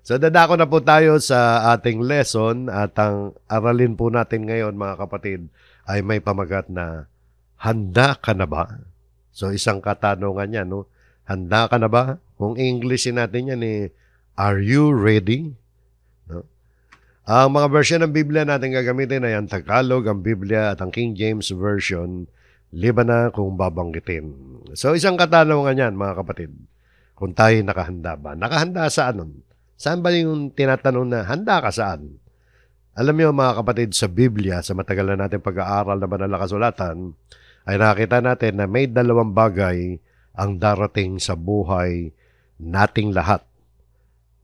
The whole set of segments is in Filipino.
So dadako na po tayo sa ating lesson at ang aralin po natin ngayon mga kapatid ay may pamagat na handa ka na ba? So isang katanungan yan, no? Handa ka na ba? Kung Englishin natin yan are you ready? No? Ang mga version ng Biblia natin gagamitin ay ang Tagalog, ang Biblia at ang King James Version, liban na kung babanggitin. So isang katanungan yan mga kapatid, kung tayo nakahanda ba? Nakahanda saan nun? Saan ba yung tinatanong na handa ka saan? Alam niyo mga kapatid, sa Biblia, sa matagal na natin pag-aaral na banal na kasulatan, ay nakita natin na may dalawang bagay ang darating sa buhay nating lahat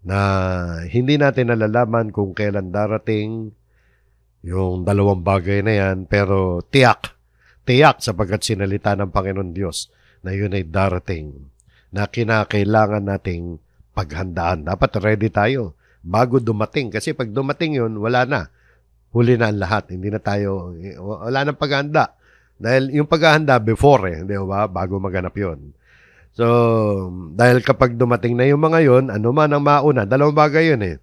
na hindi natin nalalaman kung kailan darating yung dalawang bagay na yan, pero tiyak sapagkat sinalita ng Panginoon Diyos na yun ay darating na kinakailangan nating paghandaan. Dapat ready tayo bago dumating. Kasi pag dumating yun, wala na. Huli na ang lahat. Hindi na tayo, wala nang paghahanda. Dahil yung paghahanda before di ba? Bago maganap yun. So, dahil kapag dumating na yung mga yun, ano man ang mauna, dalawang bagay yun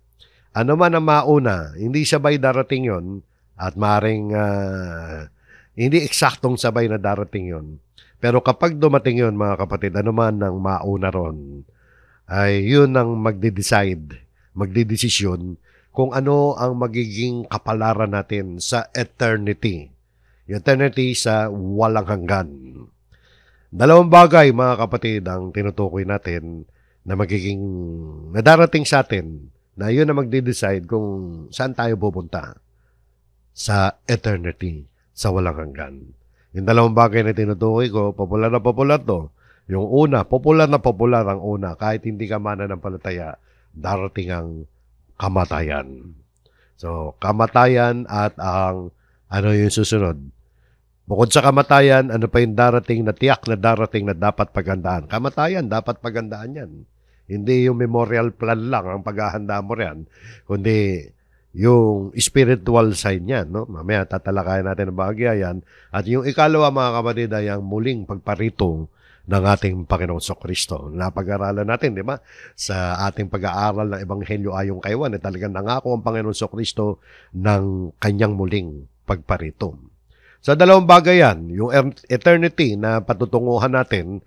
Ano man ang mauna, hindi sabay darating yun at maring hindi eksaktong sabay na darating yun. Pero kapag dumating yun, mga kapatid, ano man ang mauna ron, ay yun ang magdidesisyon kung ano ang magiging kapalaran natin sa eternity. Yung eternity sa walang hanggan. Dalawang bagay, mga kapatid, ang tinutukoy natin na magiging nadarating sa atin na yun ang magdidecide kung saan tayo pupunta sa eternity, sa walang hanggan. Yung dalawang bagay na tinutukoy ko, popular na popular to. Yung una, popular na popular ang una, kahit hindi ka mananampalataya, darating ang kamatayan. So, kamatayan at ang ano yung susunod. Bukod sa kamatayan, ano pa yung darating na tiyak na darating na dapat paghandaan? Kamatayan, dapat paghandaan yan. Hindi yung memorial plan lang ang paghahanda mo riyan, kundi yung spiritual side niyan. No? Mamaya tatalakayan natin ang bahagya yan. At yung ikalawa mga kapatid ay ang muling pagparito ng ating Panginoong Kristo. Napag-aralan natin, di ba? Sa ating pag-aaral ng Ebanghelyo ayong kay Juan, talagang nangako ang Panginoong Kristo ng kanyang muling pagparito. Sa dalawang bagay yan, yung eternity na patutunguhan natin,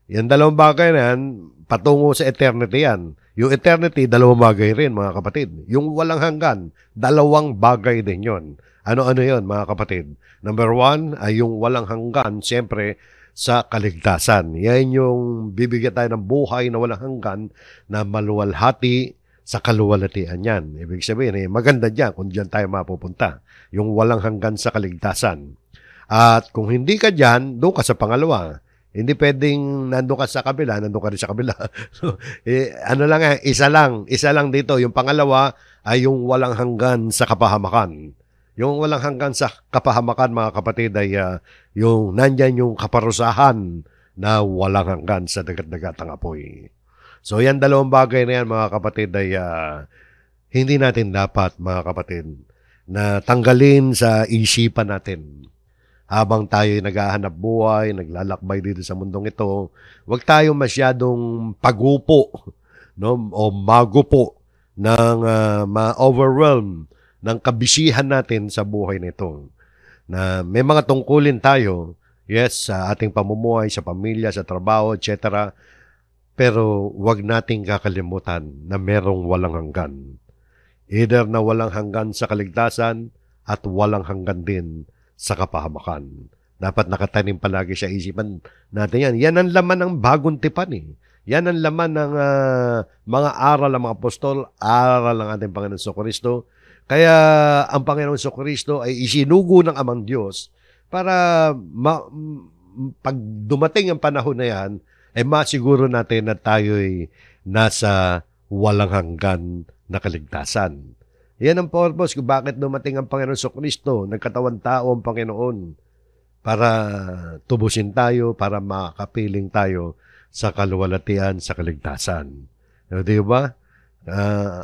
yung dalawang bagay na yan, patungo sa eternity yan. Yung eternity, dalawang bagay rin, mga kapatid. Yung walang hanggan, dalawang bagay din yon. Ano-ano yon, mga kapatid? Number one ay yung walang hanggan, siyempre, sa kaligtasan. Yan yung bibigyan tayo ng buhay na walang hanggan na maluwalhati sa kaluwalhatian yan. Ibig sabihin, maganda dyan kung dyan tayo mapupunta. Yung walang hanggan sa kaligtasan. At kung hindi ka dyan, doon ka sa pangalawa. Hindi pwedeng nandun ka sa kabila, nandun ka rin sa kabila. So, isa lang dito. Yung pangalawa ay yung walang hanggan sa kapahamakan. Yung walang hanggan sa kapahamakan, mga kapatid, ay yung nandyan yung kaparusahan na walang hanggan sa dagat-dagatang apoy. So, yan dalawang bagay na yan, mga kapatid, ay hindi natin dapat, mga kapatid, na tanggalin sa isipan natin. Habang tayo naghahanap buhay, naglalakbay dito sa mundong ito, huwag tayo masyadong pagupo, no? O magupo ng ma-overwhelm ng kabisihan natin sa buhay nito. Na may mga tungkulin tayo, yes, sa ating pamumuhay, sa pamilya, sa trabaho, etc. Pero huwag nating kakalimutan na merong walang hanggan. Either na walang hanggan sa kaligtasan at walang hanggan din sa kapahamakan. Dapat nakatanim palagi sa isipan natin yan. Yan ang laman ng bagong tipan Yan ang laman ng mga aral ng mga apostol, aral ng ating Panginoon Kristo. Kaya ang Panginoon Kristo ay isinugo ng Amang Diyos para pag dumating ang panahon na yan, ay masiguro natin na tayo'y nasa walang hanggan na kaligtasan. Yan ang purpose kung bakit dumating ang Panginoon Kristo, nagkatawan tao ang Panginoon, para tubusin tayo, para makapiling tayo sa kaluwalhatian, sa kaligtasan. Di ba?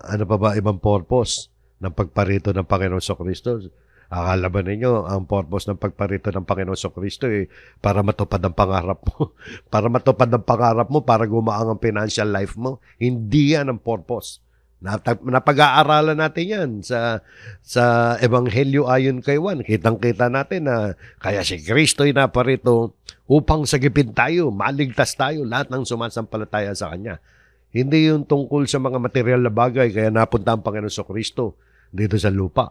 Ano pa ba ibang purpose ng pagparito ng Panginoon Kristo? Akala ba ninyo, ang purpose ng pagparito ng Panginoon Kristo para matupad ang pangarap mo? Para matupad ang pangarap mo, para gumaang ang financial life mo? Hindi yan ang purpose Napag-aaralan natin yan sa Ebanghelyo ayon kay Juan. Kitang-kita natin na kaya si Kristo'y naparito upang sagipin tayo, maligtas tayo, lahat ng sumasampalataya sa Kanya. Hindi yung tungkol sa mga material na bagay, kaya napunta ang Panginoon sa Kristo dito sa lupa.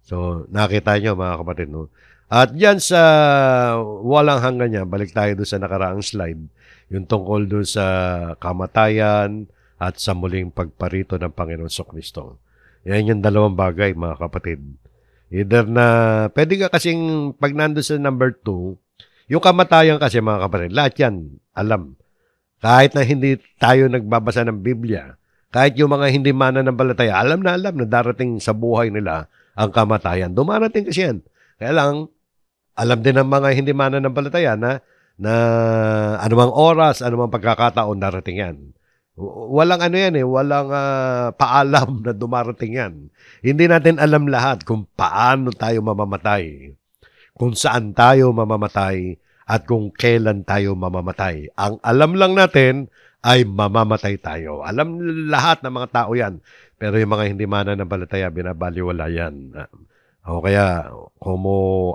So, nakita nyo mga kapatid, no? At yan sa walang hanggan niya, balik tayo doon sa nakaraang slide, yung tungkol doon sa kamatayan, at sa muling pagparito ng Panginoon sa Kristo. Yan yung dalawang bagay, mga kapatid. Either na, pwede ka kasing, pag nandun sa number 2, yung kamatayan kasi, mga kapatid, lahat yan, alam. Kahit na hindi tayo nagbabasa ng Biblia, kahit yung mga hindi mananampalataya, alam na darating sa buhay nila ang kamatayan. Dumarating kasi yan. Kaya lang, alam din ng mga hindi mananampalataya na anumang oras, anumang pagkakataon, darating yan. Walang walang paalam na dumarating yan. Hindi natin alam lahat kung paano tayo mamamatay, kung saan tayo mamamatay, at kung kailan tayo mamamatay. Ang alam lang natin ay mamamatay tayo. Alam lahat ng mga tao yan. Pero yung mga hindi mananampalataya, binabaliwala yan. O kaya, kung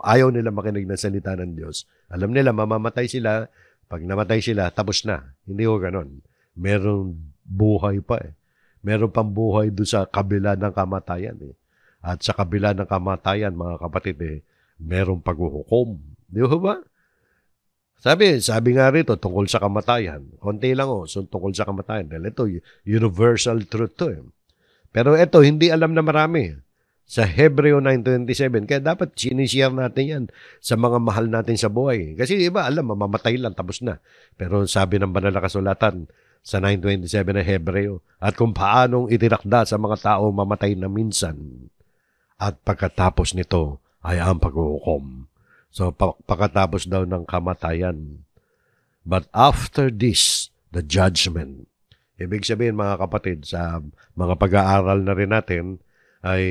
ayaw nila makinig ng salita ng Diyos, alam nila mamamatay sila, pag namatay sila, tapos na. Hindi ko ganon. Merong buhay pa eh. Meron pang buhay doon sa kabila ng kamatayan eh. At sa kabila ng kamatayan, mga kapatid eh, merong paghuhukom. Di ba? Sabi nga rito, tungkol sa kamatayan. Konti lang tungkol sa kamatayan. Dahil ito, universal truth to eh. Pero ito, hindi alam na marami. Sa Hebreo 9:27, kaya dapat sinishare natin yan sa mga mahal natin sa buhay. Kasi iba, alam, mamamatay lang, tapos na. Pero sabi ng banal na kasulatan, sa 9:27 na Hebreo, at kung paanong itinakda sa mga tao mamatay na minsan, at pagkatapos nito ay ang paghuhukom. So, pagkatapos daw ng kamatayan. But after this, the judgment. Ibig sabihin, mga kapatid, sa mga pag-aaral na rin natin, ay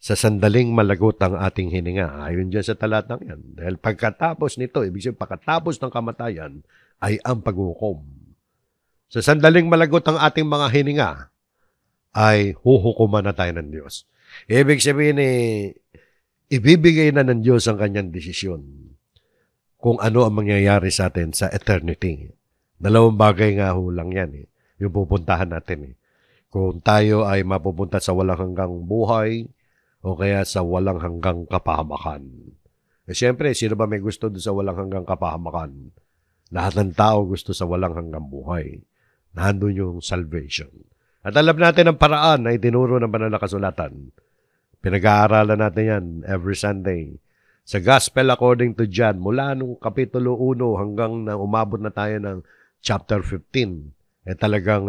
sa sandaling malagot ang ating hininga. Ayon dyan sa talatang yan. Dahil pagkatapos nito, ibig sabihin, pagkatapos ng kamatayan, ay ang paghuhukom. Sa sandaling malagot ang ating mga hininga, ay huhukuman na tayo ng Diyos. Ibig sabihin ibibigay na ng Diyos ang kanyang desisyon kung ano ang mangyayari sa atin sa eternity. Dalawang bagay nga lang yan yung pupuntahan natin Kung tayo ay mapupunta sa walang hanggang buhay o kaya sa walang hanggang kapahamakan. Siyempre, sino ba may gusto doon sa walang hanggang kapahamakan? Lahat ng tao gusto sa walang hanggang buhay. Nandun yung salvation. At alam natin ang paraan na itinuro ng banal na kasulatan. Pinag-aaralan natin yan every Sunday. Sa Gospel according to John, mula nung Kapitulo 1 hanggang na umabot na tayo ng chapter 15, talagang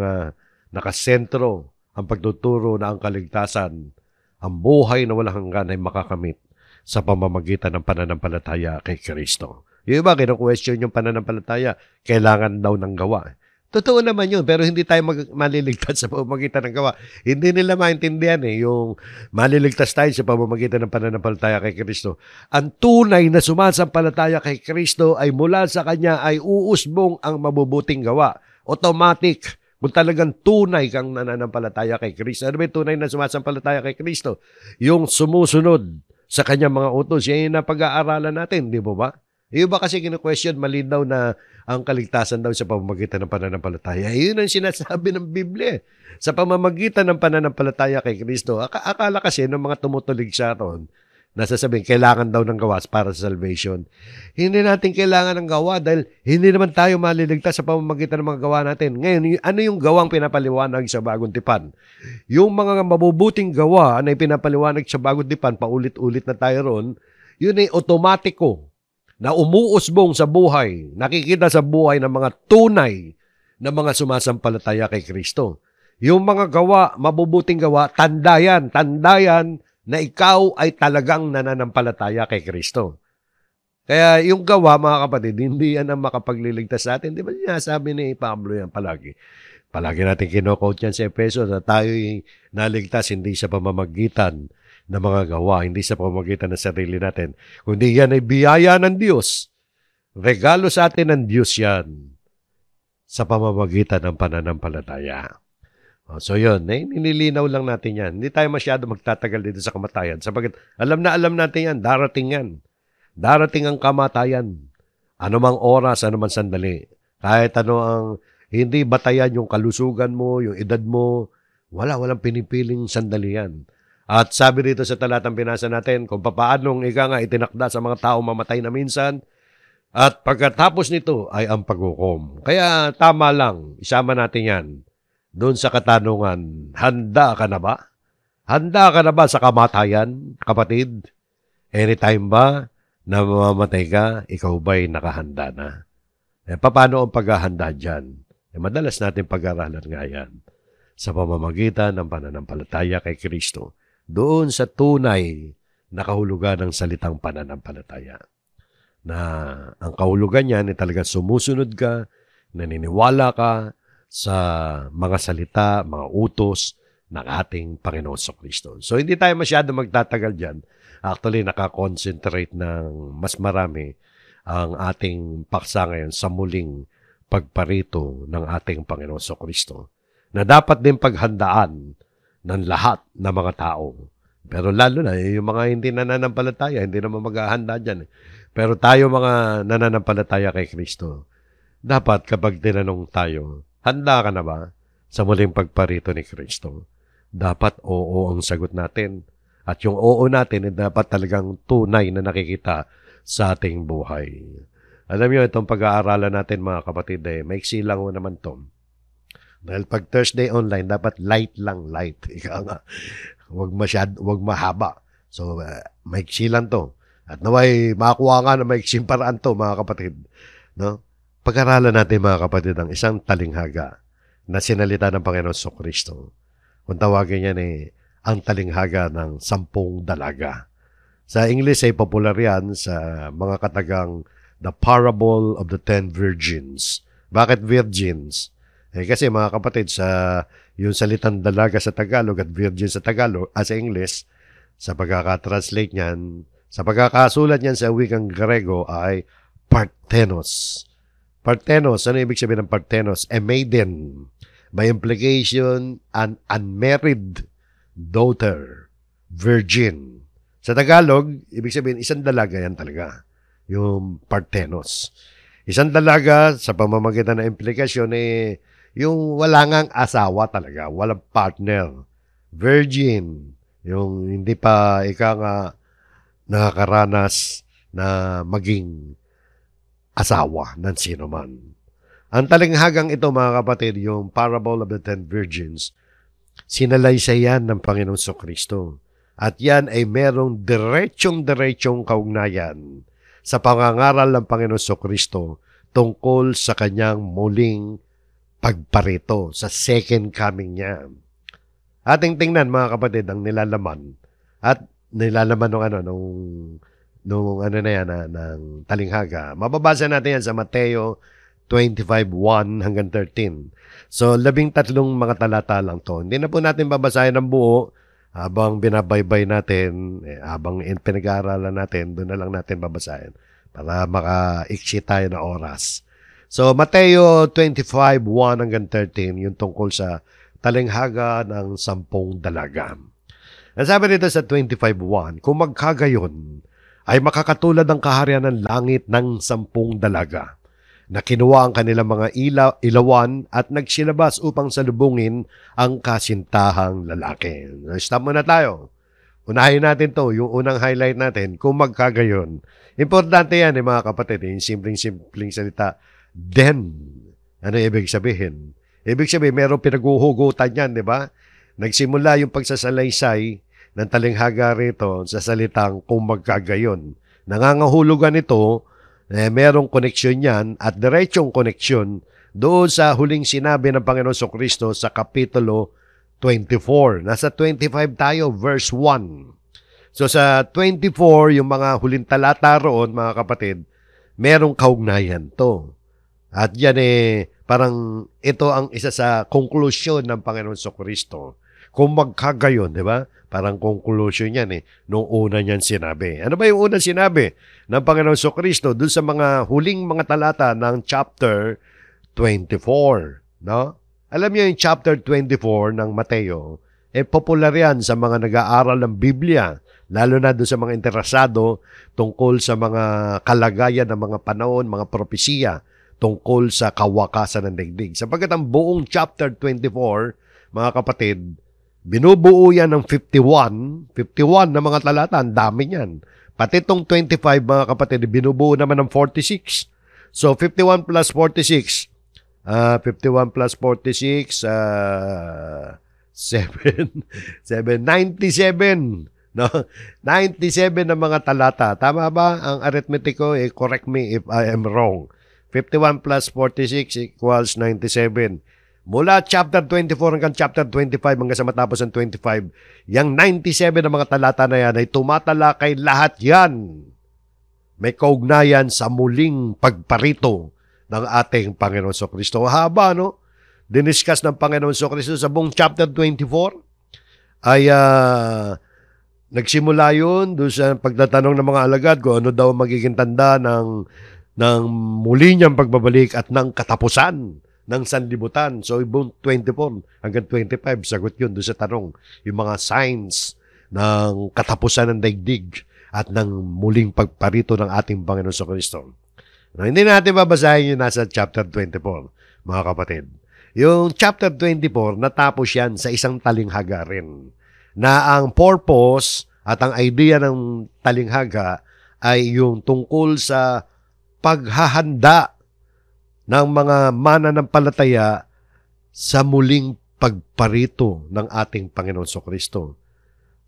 nakasentro ang pagtuturo na ang kaligtasan, ang buhay na walang hanggan ay makakamit sa pamamagitan ng pananampalataya kay Kristo. Yung iba, kinu-question yung pananampalataya, kailangan daw ng gawa. Totoo naman yun, pero hindi tayo maliligtas sa pamamagitan ng gawa. Hindi nila maintindihan yung maliligtas tayo sa pamamagitan ng pananampalataya kay Kristo. Ang tunay na sumasampalataya kay Kristo ay mula sa Kanya ay uusbong ang mabubuting gawa. Automatic. Kung talagang tunay kang nananampalataya kay Kristo. Ano ba yung tunay na sumasampalataya kay Kristo? Yung sumusunod sa Kanyang mga utos. Yan yung napag-aaralan natin, di ba? Yung iba kasi kinu-question, mali daw na ang kaligtasan daw sa pamamagitan ng pananampalataya. Yun ang sinasabi ng Biblia. Sa pamamagitan ng pananampalataya kay Kristo. Akala kasi ng mga tumutulig sa aton, nasasabing kailangan daw ng gawas para sa salvation. Hindi natin kailangan ng gawa dahil hindi naman tayo maliligtas sa pamamagitan ng mga gawa natin. Ngayon, ano yung gawang pinapaliwanag sa Bagong Tipan? Yung mga mabubuting gawa na pinapaliwanag sa Bagong Tipan, paulit-ulit na tayo ron, yun ay otomatiko na umuusbong sa buhay, nakikita sa buhay ng mga tunay na mga sumasampalataya kay Kristo. Yung mga gawa, mabubuting gawa, tandayan na ikaw ay talagang nananampalataya kay Kristo. Kaya yung gawa, mga kapatid, hindi yan ang makapagliligtas sa atin. Di ba sinasabi ni Pablo yan palagi? Palagi natin kino-quote yan sa Efeso na tayo'y naligtas hindi sa pamamagitan ng mga gawa, hindi sa pamamagitan ng sarili natin. Kundi yan ay biyaya ng Diyos. Regalo sa atin ng Diyos yan sa pamamagitan ng pananampalataya. So yun, nililinaw lang natin yan. Hindi tayo masyado magtatagal dito sa kamatayan. Sabagat alam na alam natin yan, darating yan. Darating ang kamatayan. Ano mang oras, ano mang sandali. Kahit ano ang hindi batayan yung kalusugan mo, yung edad mo, walang pinipiling sandali yan. At sabi dito sa talatang binasa natin, kung papaanong ika nga itinakda sa mga tao mamatay na minsan, at pagkatapos nito ay ang paghukom. Kaya tama lang, isama natin yan. Doon sa katanungan, handa ka na ba? Handa ka na ba sa kamatayan, kapatid? Anytime ba na mamamatay ka, ikaw ba'y nakahanda na? Paano ang paghahanda dyan? Madalas natin pag-aralan nga yan sa pamamagitan ng pananampalataya kay Kristo. Doon sa tunay na kahulugan ng salitang pananampalataya. Na ang kahulugan niyan ay talaga sumusunod ka, naniniwala ka sa mga salita, mga utos ng ating Panginoon Kristo. So hindi tayo masyado magtatagal dyan. Actually, nakakonsentrate ng mas marami ang ating paksa ngayon sa muling pagparito ng ating Panginoon Kristo na dapat din paghandaan ng lahat ng mga tao. Pero lalo na yung mga hindi nananampalataya, hindi naman maghahanda dyan. Pero tayo mga nananampalataya kay Kristo, dapat kapag tinanong tayo, handa ka na ba sa muling pagparito ni Kristo? Dapat oo ang sagot natin. At yung oo natin ay dapat talagang tunay na nakikita sa ating buhay. Alam niyo, itong pag-aaralan natin mga kapatid, maiksi lang mo naman to. Dahil pag Thursday online, dapat light lang, light. Ika nga, wag mahaba. So, maiksi lang to. At naway, makakuha nga na maiksing paraan to, mga kapatid. No? Pag-aralan natin, mga kapatid, ang isang talinghaga na sinalita ng Panginoon Kristo. Kung tawagin yan ang talinghaga ng 10 dalaga. Sa English ay popular yan sa mga katagang The Parable of the 10 Virgins. Bakit virgins? Kasi mga kapatid, sa yung salitang dalaga sa Tagalog at virgin sa Tagalog, sa English, sa pagkakatranslate niyan, sa pagkakasulat niyan sa wikang Grego ay Parthenos. Parthenos, ano ibig sabihin ng Parthenos? A maiden. By implication, an unmarried daughter, virgin. Sa Tagalog, ibig sabihin, isang dalaga yan talaga, yung Parthenos. Isang dalaga, sa pamamagitan ng implikasyon, yung wala ngang asawa talaga, walang partner. Virgin, yung hindi pa nga nakakaranas na maging asawa ng sino man. Ang talinghagang ito, mga kapatid, yung Parable of the 10 Virgins, sinalay-sayan ng Panginoon Kristo. At yan ay merong diretsyong kaugnayan sa pangangaral ng Panginoon Kristo tungkol sa kanyang muling pagparito, sa second coming niya. Ating tingnan, mga kapatid, ang nilalaman at nilalaman nung talinghaga. Mababasa natin yan sa Mateo 25:1 hanggang 13. So, 13 mga talata lang to. Hindi na po natin babasahin ng buo habang binabaybay natin, habang pinag-aaralan natin, doon na lang natin babasahin para maka-iksi tayo na oras. So, Mateo 25:1 hanggang 13, yung tungkol sa talinghaga ng 10 dalaga. Nasabi dito sa 25:1, kung magkagayon, ay makakatulad ang kaharian ng langit ng 10 dalaga na kinuha ang kanilang mga ilawan at nagsilabas upang salubungin ang kasintahang lalaki. Stop muna tayo. Unahin natin to, yung unang highlight natin, kung magkagayon. Importante yan, mga kapatid, yung simpleng salita. Then, ano ibig sabihin? Ibig sabihin, merong pinaghuhugutan yan, di ba? Nagsimula yung pagsasalaysay ng talinghaga rito sa salitang kung magkagayon. Nangangahulugan ito, merong koneksyon yan at diretsong koneksyon doon sa huling sinabi ng Panginoon Kristo sa Kapitulo 24. Nasa 25 tayo, verse 1. So sa 24, yung mga huling talata roon, mga kapatid, merong kaugnayan to. At yan parang ito ang isa sa konklusyon ng Panginoon Kristo. Kung magkagayon, di ba? Parang conclusion yan nung una niyan sinabi. Ano ba yung unang sinabi ng Panginoon Kristo doon sa mga huling mga talata ng chapter 24, no? Alam niyo yung chapter 24 ng Mateo, popular yan sa mga nag-aaral ng Biblia, lalo na doon sa mga interesado tungkol sa mga kalagayan ng mga panahon, mga propesiya, tungkol sa kawakasan ng daigdig. Sapagkat ang buong chapter 24, mga kapatid, binubuo yan ng 51 na mga talata, ang dami niyan. Pati itong 25, mga kapatid, binubuo naman ng 46. So, 51 plus 46, 51 plus 46, 97. No? 97 na mga talata. Tama ba? Ang arithmetic ko, correct me if I am wrong. 51 plus 46 equals 97. Mula chapter 24 hanggang chapter 25 hanggang sa matapos ng 25, yung 97 na mga talata na yan ay tumatalakay lahat yan. May kaugnayan sa muling pagparito ng ating Panginoon Kristo. Haba, no? Diniscuss ng Panginoon Kristo sa buong chapter 24 ay nagsimula yun doon sa pagtatanong ng mga alagad kung ano daw magiging tanda ng muli niyang pagbabalik at ng katapusan ng sanlibutan. So, buong 24 hanggang 25, sagot yun doon sa tanong. Yung mga signs ng katapusan ng daigdig at ng muling pagparito ng ating Panginoon Kristo. Hindi natin babasahin yung nasa chapter 24, mga kapatid. Yung chapter 24, natapos yan sa isang talinghaga rin. Na ang purpose at ang idea ng talinghaga ay yung tungkol sa paghahanda ng mga mananampalataya sa muling pagparito ng ating Panginoon Kristo.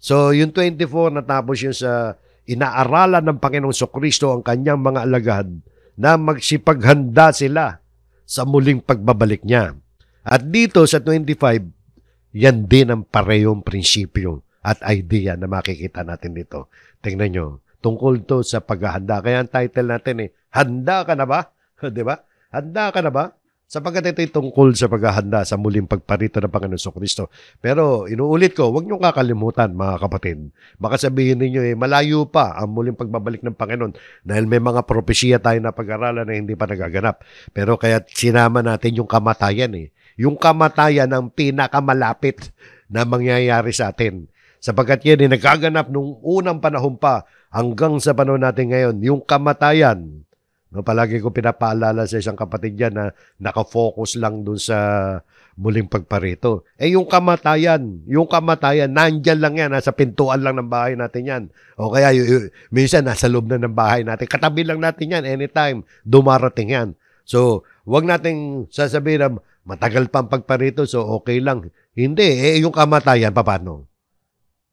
So, yung 24, natapos yun sa inaaralan ng Panginoon Kristo ang kanyang mga alagad na magsipaghanda sila sa muling pagbabalik niya. At dito sa 25, yan din ang parehong prinsipyo at idea na makikita natin dito. Tingnan nyo, tungkol to sa paghahanda. Kaya ang title natin Handa ka na ba? Di ba? Handa ka na ba? Sapagkat ito'y tungkol sa paghahanda sa muling pagparito ng Panginoon Kristo. Pero inuulit ko, huwag niyong kakalimutan, mga kapatid. Baka sabihin ninyo, malayo pa ang muling pagbabalik ng Panginoon dahil may mga propesiya tayo na pag-aralan na hindi pa nagaganap. Pero kaya sinama natin yung kamatayan. Yung kamatayan ang pinakamalapit na mangyayari sa atin. Sapagkat yan nagaganap nung unang panahon pa hanggang sa panahon natin ngayon. Yung kamatayan, no, palagi ko pinapaalala sa isang kapatid dyan na nakafocus lang dun sa muling pagparito. Yung kamatayan, nandyan lang yan, nasa pintuan lang ng bahay natin yan. O kaya minsan nasa loob na ng bahay natin. Katabi lang natin yan, anytime dumarating yan. So, wag nating sasabihin na matagal pa ang pagparito, so okay lang. Hindi, yung kamatayan, paano?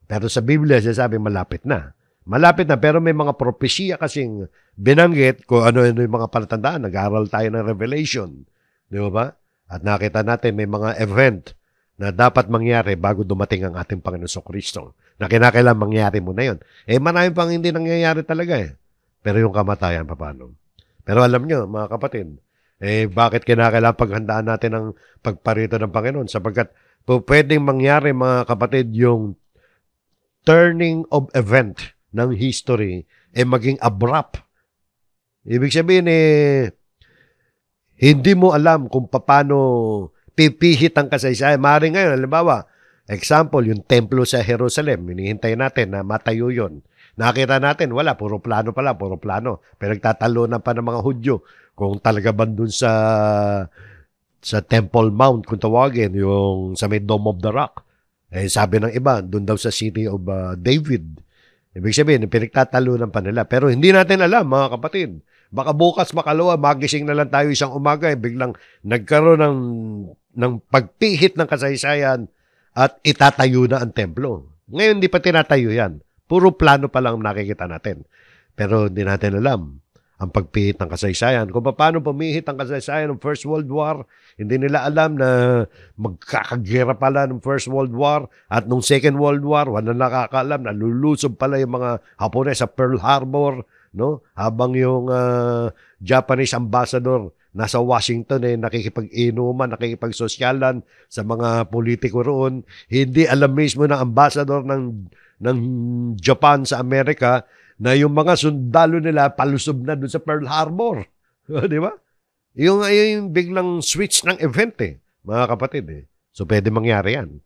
Pero sa Biblia, sasabi malapit na. Malapit na, pero may mga propesya kasing binanggit kung ano yung mga palatandaan. Nag-aaral tayo ng Revelation. Di ba? At nakita natin may mga event na dapat mangyari bago dumating ang ating Panginoon Kristo. Na kinakailangan mangyari mo na yun. Marami pang hindi nangyayari talaga Pero yung kamatayan, paano? Pero alam nyo, mga kapatid, bakit kinakailangan paghandaan natin ang pagparito ng Panginoon? Sapagkat pwedeng mangyari, mga kapatid, yung turning of event ng history maging abrupt. Ibig sabihin hindi mo alam kung paano pipihit ang kasaysayan. Maaaring ngayon, halimbawa, example, yung templo sa Jerusalem, hinihintay natin na matayo yun. Nakita natin, wala, puro plano pala, puro plano. Pero nagtatalunan pa ng mga Hudyo kung talaga ba dun sa Temple Mount, kung tawagin, yung sa may Dome of the Rock. Sabi ng iba, dun daw sa City of David. Ibig sabihin, pinagtatalunan pa nila. Pero hindi natin alam, mga kapatid. Baka bukas, makalawa, magising na lang tayo isang umaga, biglang nagkaroon ng pagpihit ng kasaysayan at itatayo na ang templo. Ngayon, hindi pa tinatayo yan. Puro plano pa lang nakikita natin. Pero hindi natin alam ang pagpihit ng kasaysayan. Kung paano pumihit ang kasaysayan ng First World War, hindi nila alam na magkakagera pala ng First World War at nung Second World War, wala nakakaalam na lulusob pala yung mga Hapones sa Pearl Harbor, no? Habang yung Japanese ambassador nasa Washington nakikipag-inuman, nakikipag-sosyalan sa mga politiko roon, hindi alam mismo ng ambassador ng Japan sa Amerika na yung mga sundalo nila palusob na doon sa Pearl Harbor. Di ba? Yung biglang switch ng event mga kapatid eh. So, pwede mangyari yan.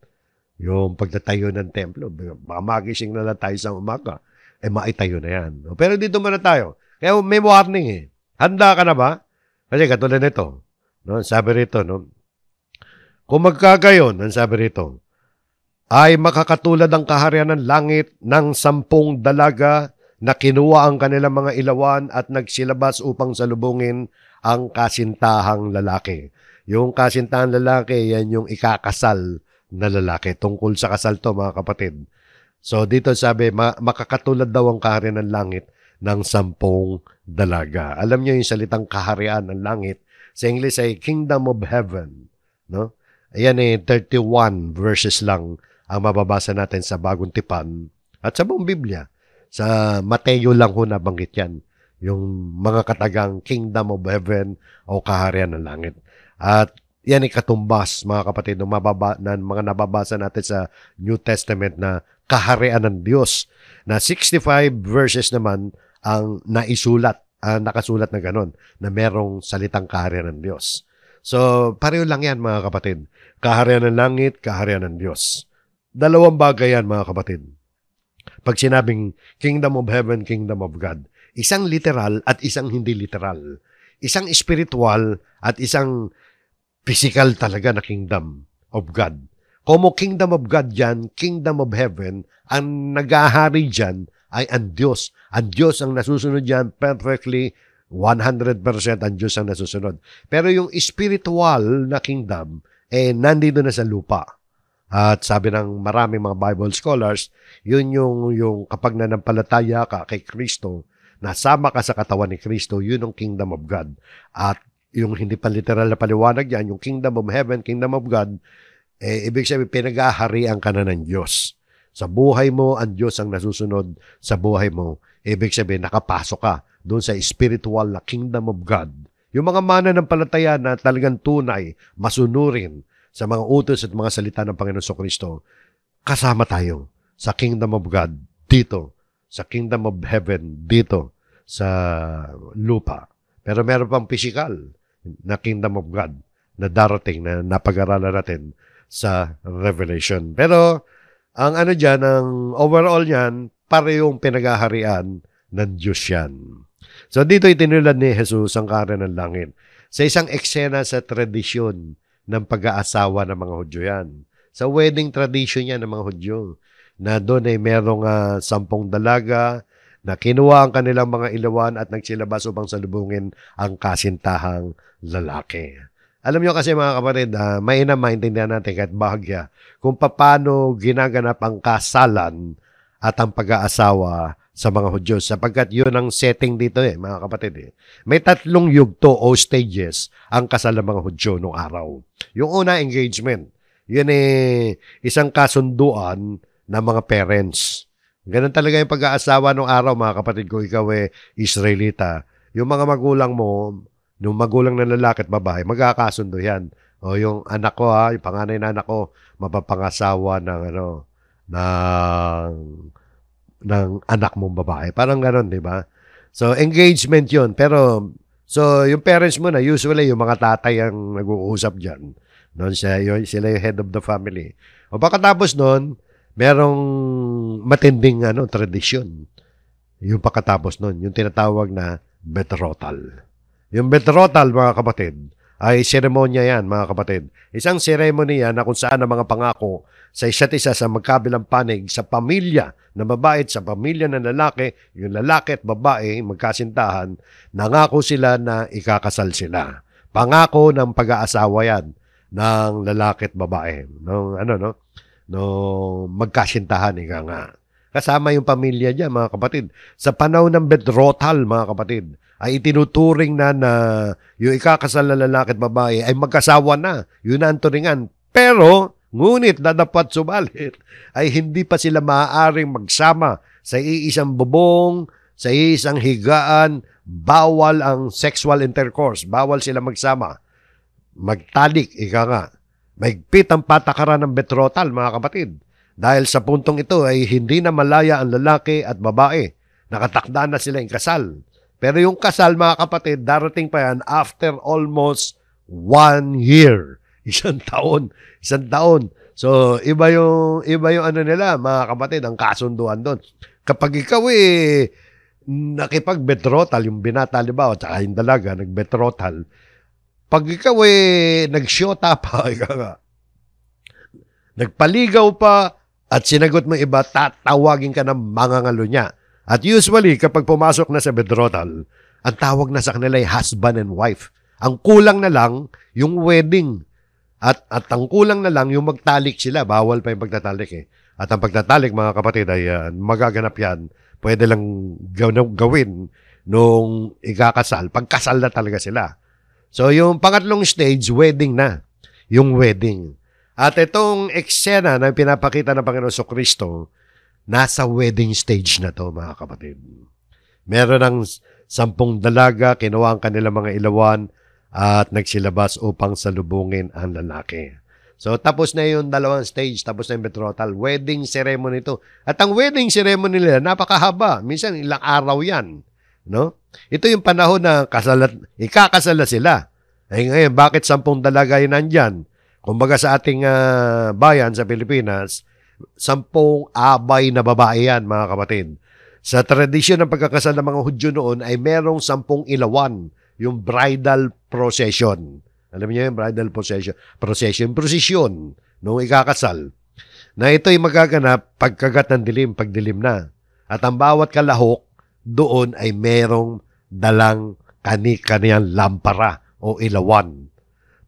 Yung pagtatayo ng templo, baka magising na lang tayo sa umaga, maitayo na yan. Pero dito muna tayo. Kaya may warning eh. Handa ka na ba? Kasi katulad nito, no? Sabi rito, no? Kung magkagayon, ang sabi rito, ay makakatulad ang kaharian ng langit ng 10 dalaga na kinuha ang kanilang mga ilawan at nagsilabas upang salubungin ang kasintahang lalaki. Yung kasintahang lalaki, yan yung ikakasal na lalaki. Tungkol sa kasal to, mga kapatid. So, dito sabi, makakatulad daw ang kaharian ng langit ng 10 dalaga. Alam niyo yung salitang kaharian ng langit, sa English ay Kingdom of Heaven. No? Ayan 31 verses lang ang mababasa natin sa Bagong Tipan at sa buong Biblia. Sa Mateo lang ho nabanggit yan. Yung mga katagang Kingdom of Heaven o kaharian ng langit. At yan ay katumbas, mga kapatid, ng mga nababasa natin sa New Testament na kaharian ng Diyos. Na 65 verses naman ang naisulat, nakasulat na ganon, na merong salitang kaharian ng Diyos. So, pareho lang yan, mga kapatid. Kaharian ng langit, kaharian ng Diyos. Dalawang bagay yan, mga kapatid. Pag sinabing Kingdom of Heaven, Kingdom of God, isang literal at isang hindi literal. Isang spiritual at isang physical talaga na Kingdom of God. Como Kingdom of God dyan, Kingdom of Heaven, ang nag-ahari dyan ay ang Diyos. Ang Diyos ang nasusunod dyan perfectly, 100% ang Diyos ang nasusunod. Pero yung spiritual na kingdom, nandito na sa lupa. At sabi ng maraming mga Bible scholars, yun yung kapag nanampalataya ka kay Kristo, nasama ka sa katawan ni Kristo, yun ang Kingdom of God. At yung hindi pa literal na paliwanag yan, yung Kingdom of Heaven, Kingdom of God, ibig sabihin, pinag-aharian ka na ng Diyos. Sa buhay mo, ang Diyos ang nasusunod sa buhay mo. Ibig sabihin, nakapasok ka doon sa spiritual na Kingdom of God. Yung mga mananampalataya na talagang tunay, masunurin sa mga utos at mga salita ng Panginoon Kristo, kasama tayo sa Kingdom of God dito, sa Kingdom of Heaven dito, sa lupa. Pero meron pang physical na Kingdom of God na darating na napag-aralan natin sa Revelation. Pero ang ano dyan, ang overall yan, parehong pinag-aharian ng Diyos yan. So dito itinulad ni Jesus ang kaharian ng langit sa isang eksena sa tradisyon ng pag-aasawa ng mga Hudyo yan. Sa wedding tradition yan ng mga Hudyo, na doon ay merong 10 dalaga na kinuha ang kanilang mga ilawan at nagsilabas upang salubungin ang kasintahang lalaki. Alam nyo kasi mga kapatid, maintindihan natin kahit bahagya kung paano ginaganap ang kasalan at ang pag-aasawa sa mga Hudyo, sapagkat yun ang setting dito mga kapatid. May 3 yugto o stages ang kasal ng mga Hudyo noong araw. Yung una, engagement. Yun isang kasunduan ng mga parents. Ganun talaga yung pag-aasawa noong araw, mga kapatid ko, ikaw Israelita. Yung mga magulang mo, yung magulang ng lalaki at babae, magkakasundo yan. O yung anak ko, yung panganay na anak ko, mapapangasawa ng anak mong babae. Parang gano'n, di ba? So, engagement yun. Pero, yung parents mo na, usually, yung mga tatay ang nag-uusap dyan. Sila yung head of the family. O pagkatapos nun, merong matinding tradisyon. Yung pagkatapos nun, yung tinatawag na betrothal. Yung betrothal, mga kapatid, ay seremonya yan, mga kapatid. Isang seremonya na kung saan ang mga pangako sa isa't isa sa magkabilang panig sa pamilya na babae at sa pamilya ng lalaki, yung lalaki at babae magkasintahan, nangako sila na ikakasal sila. Pangako ng pag-aasawa yan ng lalaki at babae. Magkasintahan, ika nga. Kasama yung pamilya niya, mga kapatid. Sa panahon ng betrothal, mga kapatid, ay itinuturing na yung ikakasal na lalaki at babae ay magkasawa na. Yun na ang turingan. Pero, ngunit dapat subalit, ay hindi pa sila maaaring magsama sa iisang bubong, sa iisang higaan. Bawal ang sexual intercourse. Bawal sila magsama. Magtalik, ika nga. Mahigpit ang patakaran ng betrothal, mga kapatid. Dahil sa puntong ito ay hindi na malaya ang lalaki at babae. Nakatakda na sila yung kasal. Pero yung kasal, mga kapatid, darating pa yan after almost 1 year. Isang taon. Isang taon. So, iba yung ano nila, mga kapatid, ang kasunduan doon. Kapag ikaw nakipag-betrothal, yung binata, halimbawa, tsaka yung dalaga, nag-betrothal, pag ikaw nag-shota pa, nagpaligaw pa, at sinagot mo iba, tatawagin ka ng mangangalo niya. At usually, kapag pumasok na sa betrothal, ang tawag na sa kanila ay husband and wife. Ang kulang na lang, yung wedding. At ang kulang na lang, yung magtalik sila. Bawal pa yung pagtatalik eh. At ang pagtatalik, mga kapatid, ay magaganap yan. Pwede lang gawin nung ikakasal. Pagkasal na talaga sila. So, yung pangatlong stage, wedding na. Yung wedding. At itong eksena na pinapakita ng Panginoon Kristo, nasa wedding stage na to, mga kapatid. Meron ng 10 dalaga, kinuha ang kanilang mga ilawan, at nagsilabas upang salubungin ang lalaki. So, tapos na yung 2 stage, tapos na yung betrothal. Wedding ceremony ito. At ang wedding ceremony nila, napakahaba. Minsan, ilang araw yan. No? Ito yung panahon na ikakasal na sila. Eh ngayon, bakit 10 dalaga yun nandyan? Kumbaga sa ating bayan sa Pilipinas, 10 abay na babae yan, mga kapatid. Sa tradisyon ng pagkakasal ng mga Hudyo noon ay merong 10 ilawan, yung bridal procession. Alam niyo yung bridal procession nung ikakasal. Na ito'y magaganap pagkagat ng dilim, pagdilim na. At ang bawat kalahok doon ay merong dalang kani-kaniyang lampara o ilawan.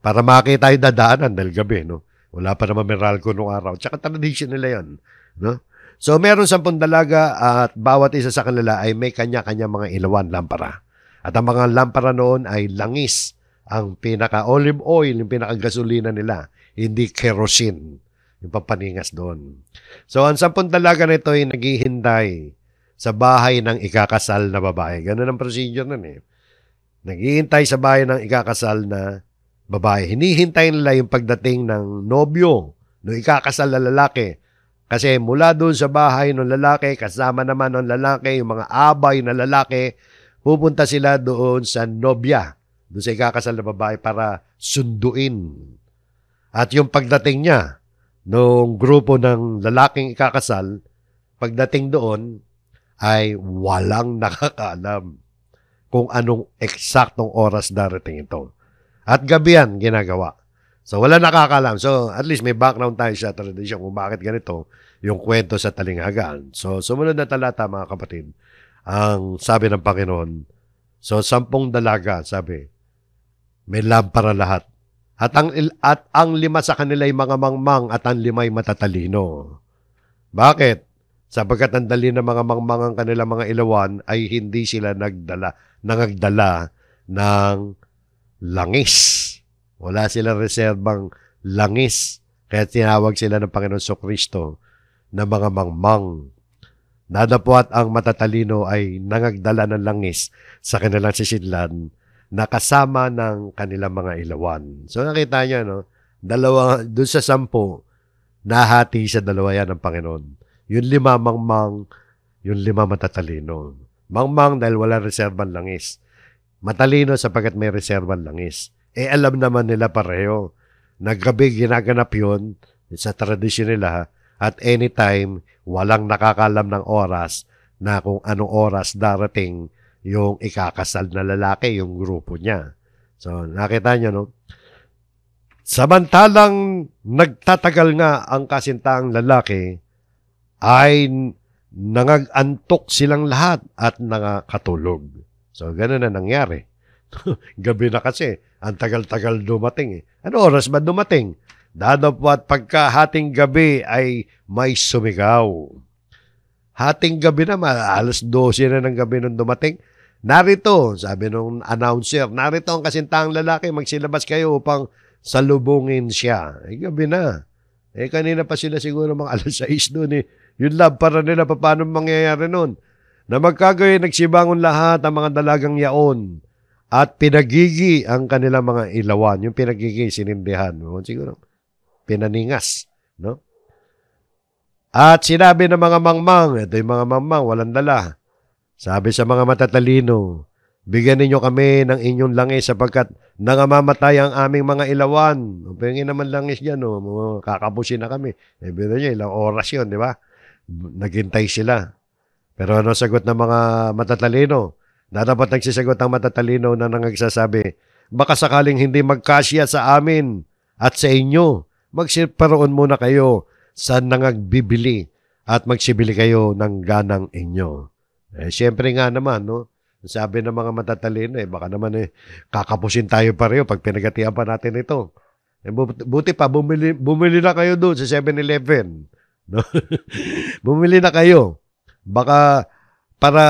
Para makita yung dadaanan dahil gabi, no? Wala pa naman Meralco nung araw. Tsaka tradition nila yun, no? So, meron 10 dalaga at bawat isa sa kanila ay may kanya-kanya mga ilawan, lampara. At ang mga lampara noon ay langis, ang pinaka-olive oil, yung pinaka-gasolina nila, hindi kerosene, yung pampaningas doon. So, ang 10 dalaga nito ay naghihintay sa bahay ng ikakasal na babae. Ganun ang procedure nun eh. Naghihintay sa bahay ng ikakasal na babae. Hinihintay nila yung pagdating ng nobyo, ng ikakasal na lalaki. Kasi mula doon sa bahay ng lalaki, kasama naman ng lalaki, yung mga abay na lalaki, pupunta sila doon sa nobya, doon sa ikakasal na babae para sunduin. At yung pagdating niya, nung grupo ng lalaking ikakasal, pagdating doon, ay walang nakakaalam kung anong eksaktong oras darating ito. At gabi yan ginagawa. So, wala nakakaalam. So, at least may background tayo sa tradisyon kung bakit ganito yung kwento sa talinghagan. So, sumunod na talata, mga kapatid, ang sabi ng Panginoon, so 10 dalaga, sabi, may lampara lahat. At ang 5 sa kanila ay mga mangmang at ang 5 ay matatalino. Bakit? Sapagkat ang dali ng mga mangmang ang kanilang mga ilawan ay hindi sila nangagdala ng langis. Wala silang reserbang langis. Kaya tinawag sila ng Panginoon Kristo na mga mangmang. Nadapwat ang matatalino ay nangagdala ng langis sa kanilang sisidlan na kasama ng kanilang mga ilawan. So nakita niyo, no? Doon sa 10, nahati sa 2 yan ng Panginoon. Yung 5 mangmang, yung 5 matatalino. Mangmang dahil wala reserbang langis. Matalino sapagkat may reserbang langis. Alam naman nila pareho. Naggabi ginaganap yun sa tradisyon nila at anytime walang nakakalam ng oras na kung anong oras darating yung ikakasal na lalaki, yung grupo niya. So, nakita niyo, no? Samantalang nagtatagal nga ang kasintaang lalaki, ay nangagantok silang lahat at nakakatulog. So, ganun na nangyari. Gabi na kasi, ang tagal-tagal dumating eh. Ano oras ba dumating? Dadapwat pagka-hating gabi ay may sumigaw. Hating gabi na, alas 12 na ng gabi nung dumating. Narito, sabi nung announcer, narito ang kasintaang lalaki, magsilabas kayo upang salubungin siya. Gabi na. Kanina pa sila siguro mga alas 6 doon eh. Yung lampara nila, paano mangyayari noon? Na magkagayon, nagsibangon lahat ang mga dalagang yaon at pinagigi ang kanilang mga ilawan. Yung pinagigi, sinindihan. Siguro, pinaningas. No? At sinabi ng mga mangmang, ito yung mga mangmang, walang dala. Sabi sa mga matatalino, Bigyan ninyo kami ng inyong langis sapagkat nangamamatay ang aming mga ilawan. Pengin naman langis dyan, kakapusin na kami. Biro nyo, ilang oras yun, di ba? Naghintay sila. Pero ano sagot ng mga matatalino? Dapat nagsisagot ang matatalino na nangagsasabi, baka sakaling hindi magkasya sa amin at sa inyo, magsiparoon muna kayo sa nangagbibili at magsibili kayo ng ganang inyo. Siyempre nga naman, no? Sabi ng mga matatalino, baka naman kakapusin tayo pareho pag pinagatian pa natin ito. Buti pa, bumili na kayo doon sa 7-Eleven. No? Bumili na kayo. Baka para,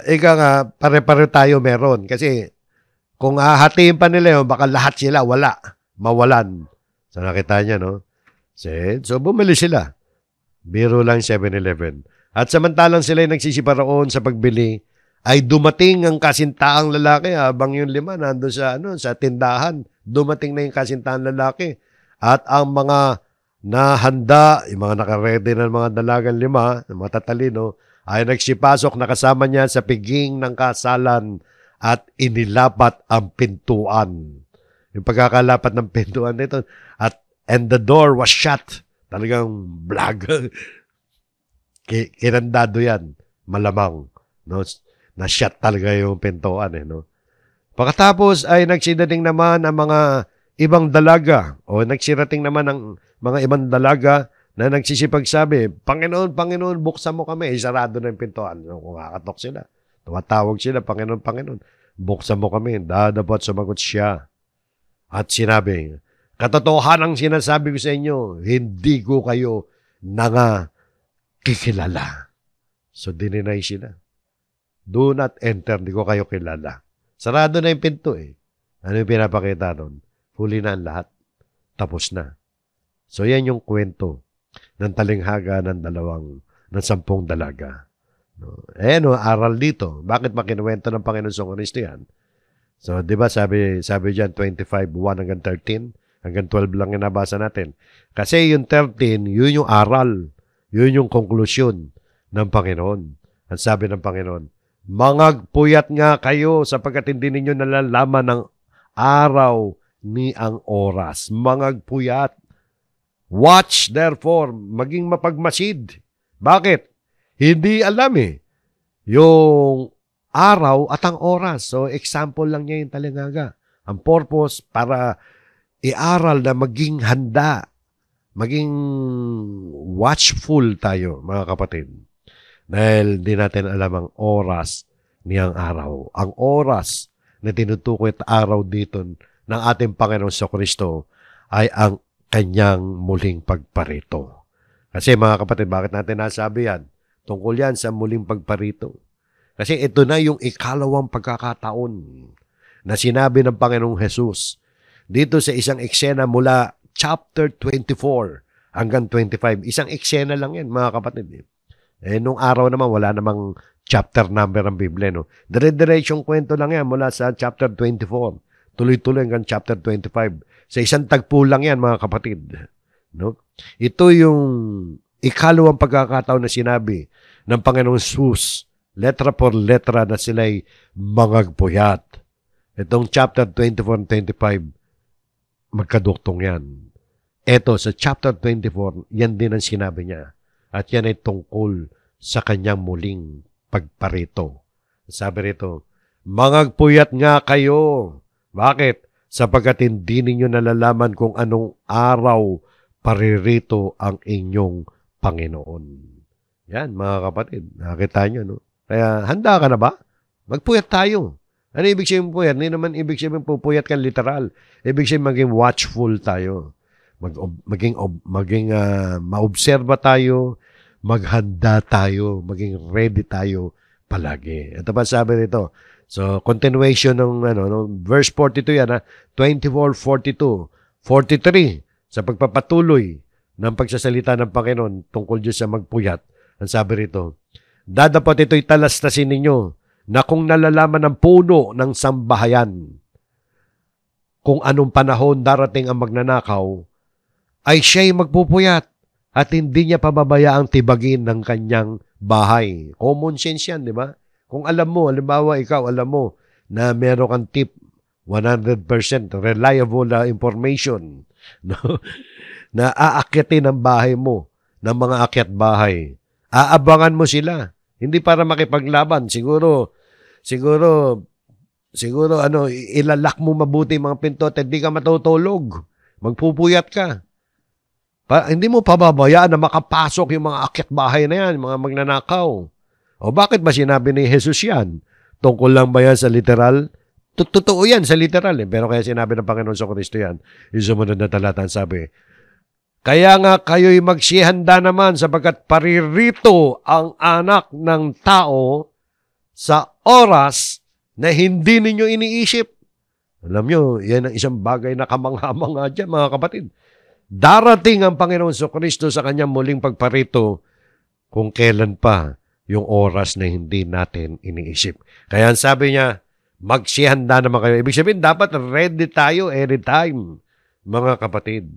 nga, pare-pare tayo meron. Kasi kung hahatiin pa nila yun, baka lahat sila mawalan. So nakita niya, no? So bumili sila. Biro lang 7-Eleven. At samantalang sila ay nagsisiparoon sa pagbili, ay dumating ang kasintaang lalaki habang yung 5 nandun sa tindahan. Dumating na yung kasintaang lalaki. At ang mga nahanda, yung mga nakaredy ng mga dalagang 5, ng mga tatalino, ay nagsipasok na kasama niya sa piging ng kasalan at inilapat ang pintuan. Yung pagkakalapat ng pintuan nito, and the door was shut. Talagang blag. Kinandado yan. Malamang. No? Na-shut talaga yung pintuan. No? Pagkatapos ay nagsirating naman ang mga ibang dalaga o nagsirating naman ang mga ibang dalaga na nagsisipagsabi, Panginoon, Panginoon, buksan mo kami. Sarado na yung pintuan. So, kung kakatok sila, tumatawag sila, Panginoon, Panginoon, buksan mo kami. Dapat sumagot siya. At sinabi, katotohanan ang sinasabi ko sa inyo, hindi ko kayo kikilala. So, dininay sila. Do not enter, hindi ko kayo kilala. Sarado na yung pinto Ano yung pinapakita doon? Huli na ang lahat. Tapos na. So, yan yung kwento ng talinghaga ng 10 dalaga. Aral dito. Bakit makinuwento ng Panginoon sa Kristo yan? So, di ba sabi dyan, 25:1 hanggang 13, hanggang 12 lang yung nabasa natin. Kasi yung 13, yun yung aral. Yun yung konklusyon ng Panginoon. Ang sabi ng Panginoon, mangagpuyat nga kayo sapagkat hindi ninyo nalalaman ng araw ni ang oras. Mangagpuyat. Watch, therefore, maging mapagmasid. Bakit? Hindi alam yung araw at ang oras. So, example lang niya yung talinghaga. Ang purpose para iaral na maging handa, maging watchful tayo, mga kapatid. Dahil di natin alam ang oras niyang araw. Ang oras na tinutukoy at araw dito ng ating Panginoon sa Kristo ay ang kanyang muling pagparito. Kasi mga kapatid, bakit natin nasabi yan? Tungkol yan sa muling pagparito. Kasi ito na yung ikalawang pagkakataon na sinabi ng Panginoong Jesus dito sa isang eksena mula chapter 24 hanggang 25. Isang eksena lang yan, mga kapatid. Nung araw naman, wala namang chapter number ang Biblia. No? Dire-diretsyong kwento lang yan mula sa chapter 24. Tuloy-tuloy hanggang chapter 25. Sa isang tagpo lang yan, mga kapatid. No? Ito yung ikalawang pagkakataon na sinabi ng Panginoong Jesus, letra por letra na sila'y mangagpuyat. Itong chapter 24 and 25, magkaduktong yan. Ito, sa chapter 24, yan din ang sinabi niya. At yan ay tungkol sa kanyang muling pagparito. Sabi rito, mangagpuyat nga kayo. Bakit? Sapagkat hindi ninyo nalalaman kung anong araw paririto ang inyong Panginoon. Yan, mga kapatid. Nakita nyo, no? Kaya, handa ka na ba? Magpuyat tayo. Ano ibig sabihin puyat? Hindi naman ibig sabihin pupuyat ka literal. Ibig sabihin maging watchful tayo. Maging maobserba tayo, maghanda tayo, maging ready tayo palagi. Ito pa sabi nito. So, continuation ng verse 42 yan, 24, 42, 43, sa pagpapatuloy ng pagsasalita ng Panginoon tungkol Diyos sa magpuyat. Ang sabi rito, dadapat ito'y talastasin ninyo na kung nalalaman ng puno ng sambahayan kung anong panahon darating ang magnanakaw, ay siya'y magpupuyat at hindi niya pababayaang tibagin ng kanyang bahay. Common sense yan, di ba? Kung alam mo, halimbawa ikaw, alam mo, na meron kang tip, 100% reliable na information, no? Na aakyatin ang bahay mo ng mga akyat bahay. Aabangan mo sila. Hindi para makipaglaban. Siguro ilalak mo mabuti mga pinto at hindi ka matutulog. Magpupuyat ka. Hindi mo pababayaan na makapasok yung mga akyat bahay na yan, mga magnanakaw. O bakit ba sinabi ni Jesus yan? Tungkol lang ba yan sa literal? Totoo yan sa literal. Pero kaya sinabi ng Panginoon sa Kristo yan, yung sumunod na talata sabi, kaya nga kayo'y magsihanda naman sapagkat paririto ang anak ng tao sa oras na hindi ninyo iniisip. Alam nyo, yan ang isang bagay na kamangha-mangha dyan, mga kapatid. Darating ang Panginoon sa Kristo sa kanyang muling pagparito kung kailan pa yung oras na hindi natin iniisip. Kaya sabi niya, magsihanda naman kayo. Ibig sabihin, dapat ready tayo anytime, mga kapatid.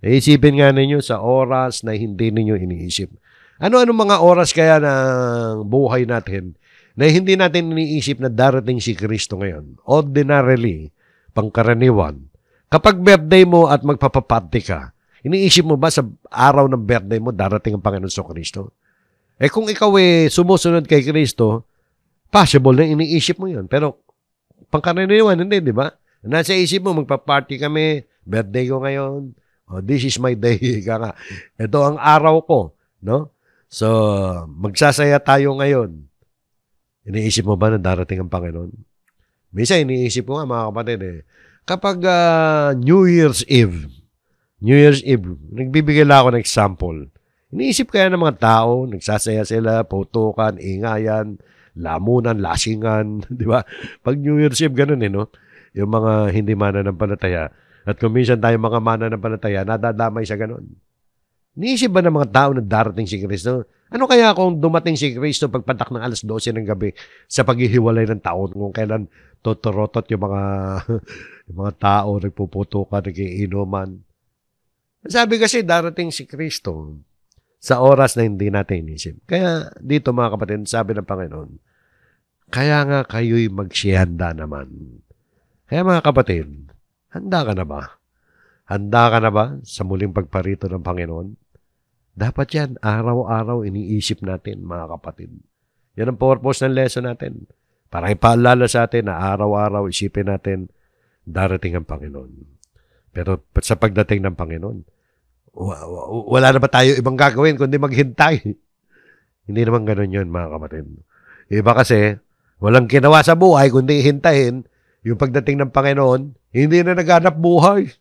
Isipin nga ninyo sa oras na hindi ninyo iniisip. Ano-ano mga oras kaya ng buhay natin na hindi natin iniisip na darating si Kristo ngayon? Ordinarily, pangkaraniwan, kapag birthday mo at magpapaparty ka, iniisip mo ba sa araw ng birthday mo darating ang Panginoon sa Kristo? Kung ikaw sumusunod kay Kristo, possible na iniisip mo yun. Pero pangkaraniwan, hindi, di ba? Nasa isip mo, magpa-party kami, birthday ko ngayon, this is my day, ito ang araw ko, no? So, magsasaya tayo ngayon. Iniisip mo ba na darating ang Panginoon? Minsan, iniisip ko nga, mga kapatid, kapag New Year's Eve, nagbibigay lang ako ng example. Iniisip kaya ng mga tao, nagsasaya sila, putukan, ingayan, lamunan, lasingan, di ba? Pag New Year's Eve, ganun no? Yung mga hindi mananampalataya. At kung minsan tayo mga mananampalataya, nadadamay sa ganun. Iniisip ba ng mga tao na darating si Kristo? Ano kaya kung dumating si Kristo pagpatak ng alas 12 ng gabi sa paghihiwalay ng taon kung kailan totorotot yung mga yung mga tao nagpuputukan, nagiinuman? Sabi kasi darating si Kristo sa oras na hindi natin inisip. Kaya dito mga kapatid, sabi ng Panginoon, kaya nga kayo'y magsihanda naman. Kaya mga kapatid, handa ka na ba? Handa ka na ba sa muling pagparito ng Panginoon? Dapat yan, araw-araw iniisip natin mga kapatid. Yan ang purpose ng lesson natin. Para ipaalala sa atin na araw-araw isipin natin, darating ang Panginoon. Pero sa pagdating ng Panginoon, wala na ba tayo ibang gagawin kundi maghintay? Hindi naman ganun yun, mga kapatid. Iba kasi, walang ginawa sa buhay kundi hintayin yung pagdating ng Panginoon, hindi na naghanap buhay.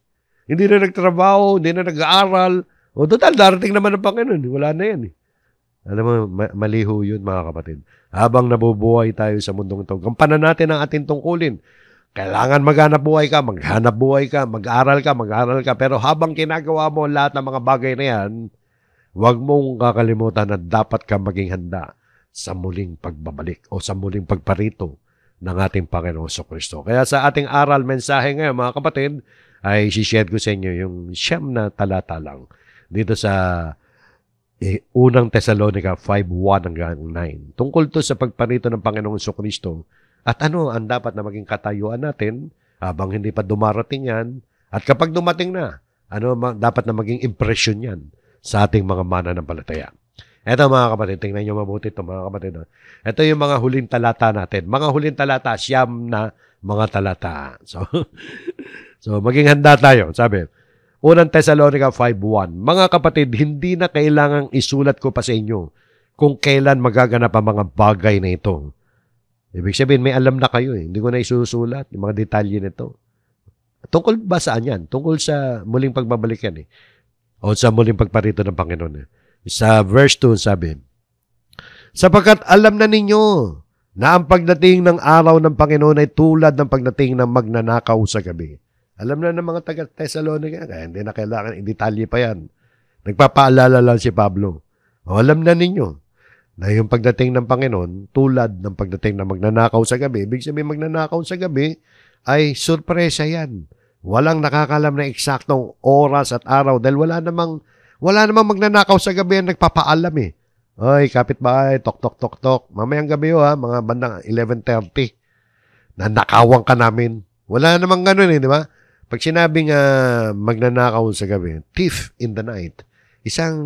Hindi na nagtrabaho, hindi na nag-aaral. O total, darating naman ang Panginoon. Wala na yan. Alam mo, maliho yun, mga kapatid. Habang nabubuhay tayo sa mundong ito, gampanan natin ang ating tungkulin. Kailangan maghanap buhay ka, maghanap buhay ka, mag-aral ka. Pero habang ginagawa mo lahat ng mga bagay na yan, huwag mong kakalimutan na dapat ka maging handa sa muling pagbabalik o sa muling pagparito ng ating Panginoon Kristo. Kaya sa ating aral, mensahe ngayon, mga kapatid, ay sishare ko sa inyo yung 9 na talata lang dito sa unang Thessalonica 5:1 hanggang 9. Tungkol to sa pagparito ng Panginoong Kristo. At ano ang dapat na maging katayuan natin habang hindi pa dumarating yan? At kapag dumating na, ano dapat na maging impression yan sa ating mga mananampalataya? Ito mga kapatid, tingnan nyo mabuti ito mga kapatid. Ito yung mga huling talata natin. Mga huling talata, 9 na mga talata. So maging handa tayo. Sabi, unang Thessalonica 5:1, mga kapatid, hindi na kailangang isulat ko pa sa inyo kung kailan magaganap ang mga bagay na ito. Ibig sabihin, may alam na kayo. Hindi ko na isusulat yung mga detalye nito. Tungkol ba saan yan? Tungkol sa muling pagbabalik yan o sa muling pagparito ng Panginoon. Sa verse 2 sabi, sapagkat alam na ninyo na ang pagdating ng araw ng Panginoon ay tulad ng pagdating ng magnanakaw sa gabi. Alam na ng mga taga-Thessalonica, kaya hindi na kailangan i-detalye pa yan. Nagpapaalala lang si Pablo. Alam na ninyo na yung pagdating ng Panginoon, tulad ng pagdating ng magnanakaw sa gabi. Ibig sabihin, magnanakaw sa gabi ay surpresa yan. Walang nakakalam na eksaktong oras at araw dahil wala namang magnanakaw sa gabi ang nagpapaalam Oy, kapitbahay, tok. Mamayang gabi mga bandang 11:30. Nanakawan ka namin. Wala namang ganun di ba? Pag sinabing magnanakaw sa gabi, thief in the night, isang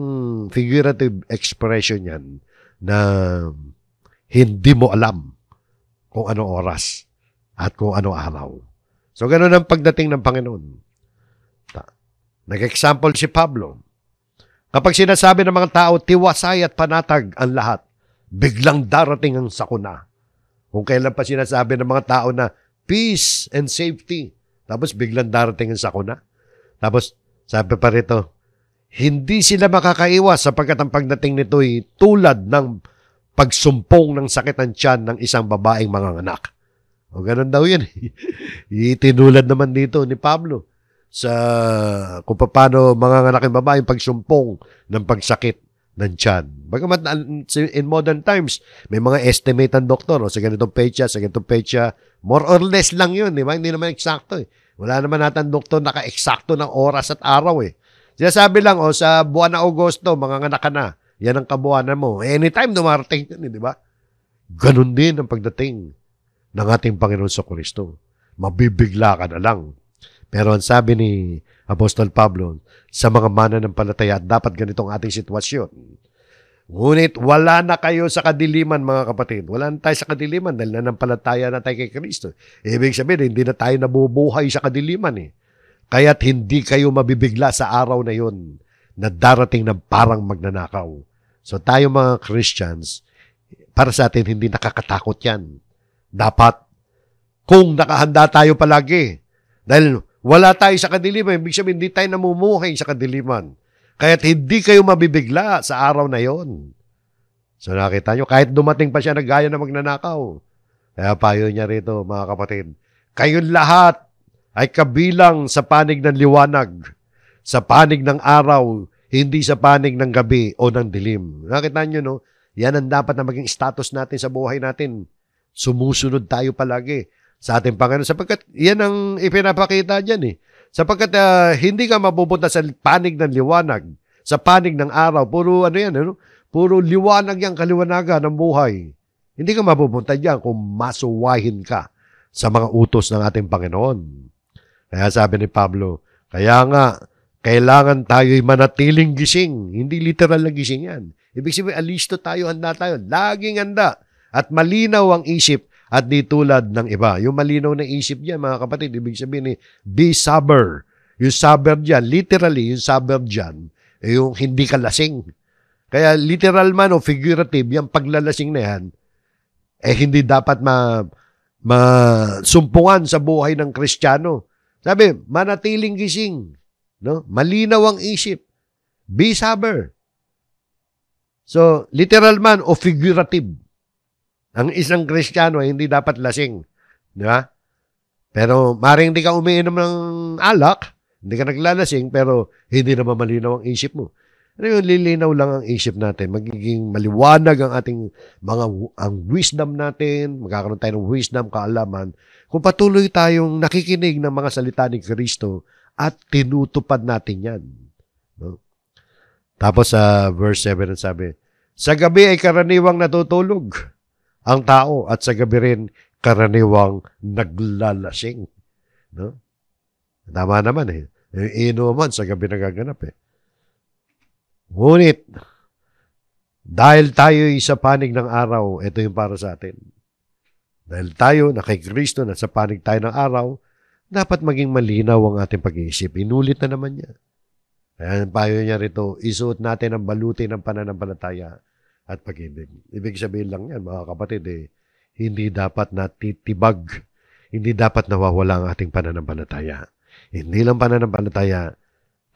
figurative expression yan na hindi mo alam kung anong oras at kung anong araw. So, ganun ang pagdating ng Panginoon. Nag-example si Pablo. Kapag sinasabi ng mga tao, tiwasay at panatag ang lahat, biglang darating ang sakuna. Kung kailan pa sinasabi ng mga tao na peace and safety, tapos biglang darating ang sakuna. Tapos, sabi pa rito, hindi sila makakaiwas sapagkat ang pagdating nito'y tulad ng pagsumpong ng sakit ng tiyan ng isang babaeng manganganak. O ganun daw yan. Itinulad naman dito ni Pablo sa kung paano manganganak yung babaeng pagsumpong ng pagsakit ng tiyan. Bagamat in modern times, may mga estimate ang doktor. Sa ganitong petsa, sa ganitong petsa, more or less lang yun. Di ba? Hindi naman eksakto. Wala naman natin doktor naka-eksakto ng oras at araw. Sinasabi lang, sa buwan na Agosto, manganganak ka na. Yan ang kabuwanan mo. Anytime dumarating yun, di ba? Ganun din ang pagdating ng ating Panginoon sa Kristo. Mabibigla ka na lang. Pero ang sabi ni Apostol Pablo, sa mga mananampalataya, dapat ganitong ating sitwasyon. Ngunit wala na kayo sa kadiliman, mga kapatid. Wala na tayo sa kadiliman dahil nanampalataya na tayo kay Kristo. Ibig sabihin, hindi na tayo nabubuhay sa kadiliman. Kaya't hindi kayo mabibigla sa araw na yon na darating na parang magnanakaw. So tayo mga Christians, para sa atin, hindi nakakatakot yan. Dapat, kung nakahanda tayo palagi, dahil wala tayo sa kadiliman, ibig sabihin, hindi tayo namumuhay sa kadiliman. Kaya't hindi kayo mabibigla sa araw na yon. So nakita nyo, kahit dumating pa siya na gaya na magnanakaw. Kaya payo niya rito, mga kapatid, kayong lahat ay kabilang sa panig ng liwanag, sa panig ng araw, hindi sa panig ng gabi o ng dilim. Nakita nyo, no? Yan ang dapat na maging status natin sa buhay natin. Sumusunod tayo palagi sa ating Panginoon. Sapagkat yan ang ipinapakita dyan Sapagkat hindi ka mapupunta sa panig ng liwanag, sa panig ng araw. Puro Puro liwanag yung kaliwanagan ng buhay. Hindi ka mapupunta dyan kung masuwahin ka sa mga utos ng ating Panginoon. Kaya sabi ni Pablo, kaya nga, kailangan tayo'y manatiling gising. Hindi literal na gising yan. Ibig sabihin, alisto tayo, handa tayo. Laging handa. At malinaw ang isip at di tulad ng iba. Yung malinaw na isip niya, mga kapatid, ibig sabihin be sober. Yung sober dyan, literally, yung sober dyan, yung hindi ka lasing. Kaya literal man o figurative, yung paglalasing na yan, hindi dapat masumpungan sa buhay ng Kristiyano. Sabi, manatiling gising. No? Malinaw ang isip. Be sober. So, literal man o figurative. Ang isang Kristiyano ay hindi dapat lasing. Di ba? Pero maring hindi ka umiinom ng alak, hindi ka naglalasing, pero hindi naman malinaw ang isip mo. Ano yung lilinaw lang ang isip natin? Magiging maliwanag ang ating ang wisdom natin, magkakaroon tayo ng wisdom, kaalaman, kung patuloy tayong nakikinig ng mga salita ni Kristo at tinutupad natin yan. No? Tapos sa verse 7 sabi, sa gabi ay karaniwang natutulog ang tao at sa gabi rin karaniwang naglalasing. No? Tama naman inuman sa gabi nagaganap Ngunit, dahil tayo sa panig ng araw, ito yung para sa atin. Dahil tayo na kay Kristo na sa panig tayo ng araw, dapat maging malinaw ang ating pag-iisip. Inulit na naman niya. Kaya payo niya rito, isuot natin ang baluti ng pananampalataya at pag-ibig. Ibig sabihin lang yan, mga kapatid, hindi dapat natitibag, hindi dapat nawawala ang ating pananampalataya. Hindi lang pananampalataya,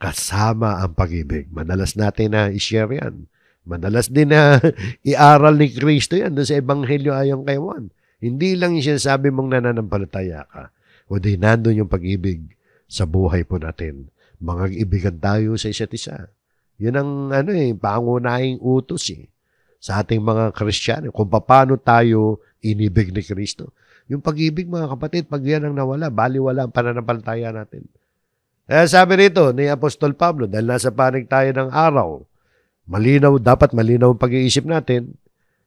kasama ang pag-ibig. Madalas natin na i-share yan. Madalas din na i-aral ni Kristo yan doon sa Ebanghelyo ayon kay Juan. Hindi lang yung sinasabi mong nananampalataya ka, kundi nandun yung pag-ibig sa buhay po natin. Mag-ibigan tayo sa isa't isa. Yun ang pangunahing utos sa ating mga Kristiyano. Kung paano tayo inibig ni Kristo. Yung pag-ibig, mga kapatid, pag yan ang nawala, baliwala ang pananampalataya natin. Kaya sabi rito ni Apostol Pablo, dahil nasa panig tayo ng araw, dapat malinaw ang pag-iisip natin,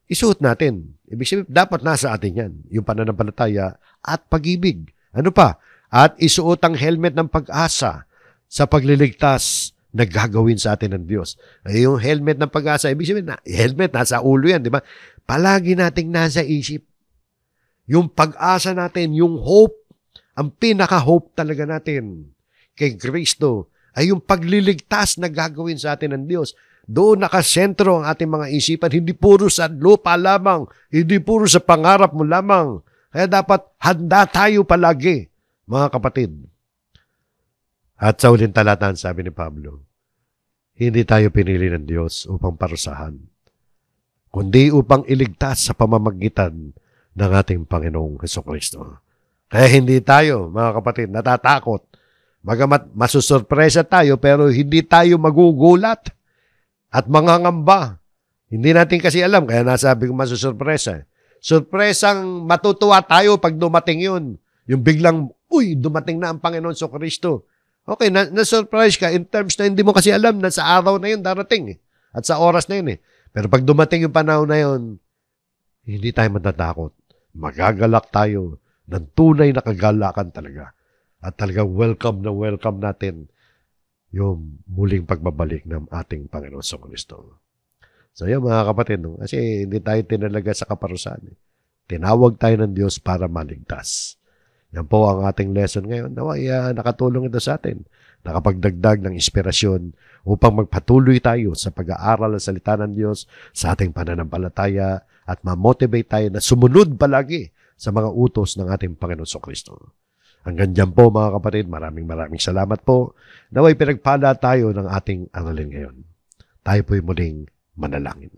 isuot natin. Ibig sabihin, dapat nasa atin yan. Yung pananampalataya at pag-ibig. Ano pa? At isuot ang helmet ng pag-asa sa pagliligtas na gagawin sa atin ng Diyos. Ay, yung helmet ng pag-asa, ibig sabihin, helmet, nasa ulo yan, di ba? Palagi nating nasa isip. Yung pag-asa natin, yung hope, ang pinaka-hope talaga natin kay Kristo ay yung pagliligtas na gagawin sa atin ng Diyos. Doon nakasentro ang ating mga isipan, hindi puro sa lupa lamang, hindi puro sa pangarap mo lamang. Kaya dapat handa tayo palagi, mga kapatid. At sa uling talatan, sabi ni Pablo, hindi tayo pinili ng Diyos upang parusahan, kundi upang iligtas sa pamamagitan ng ating Panginoong Hesukristo. Kaya hindi tayo, mga kapatid, natatakot. Magamat masusurpresa tayo, pero hindi tayo magugulat at mangangamba. Hindi natin kasi alam, kaya nasabi ko masusurpresa. Surpresang matutuwa tayo pag dumating yun. Yung biglang, dumating na ang Panginoon Hesukristo. Okay, na-surprise ka in terms na hindi mo kasi alam na sa araw na yun darating at sa oras na yun. Pero pag dumating yung panahon na yun, hindi tayo matatakot. Magagalak tayo ng tunay na kagalakan talaga. At talagang welcome na welcome natin yung muling pagbabalik ng ating Panginoon Hesukristo. So yun mga kapatid, kasi hindi tayo tinalaga sa kaparusahan. Tinawag tayo ng Diyos para maligtas. Yan po ang ating lesson ngayon. Naway, nakatulong ito sa atin. Nakapagdagdag ng inspirasyon upang magpatuloy tayo sa pag-aaral ng salita ng Diyos sa ating pananampalataya at ma-motivate tayo na sumunod palagi sa mga utos ng ating Panginoon Hesukristo. Hanggang dyan po mga kapatid, maraming salamat po. Naway pinagpala tayo ng ating aralin ngayon. Tayo po'y muling manalangin.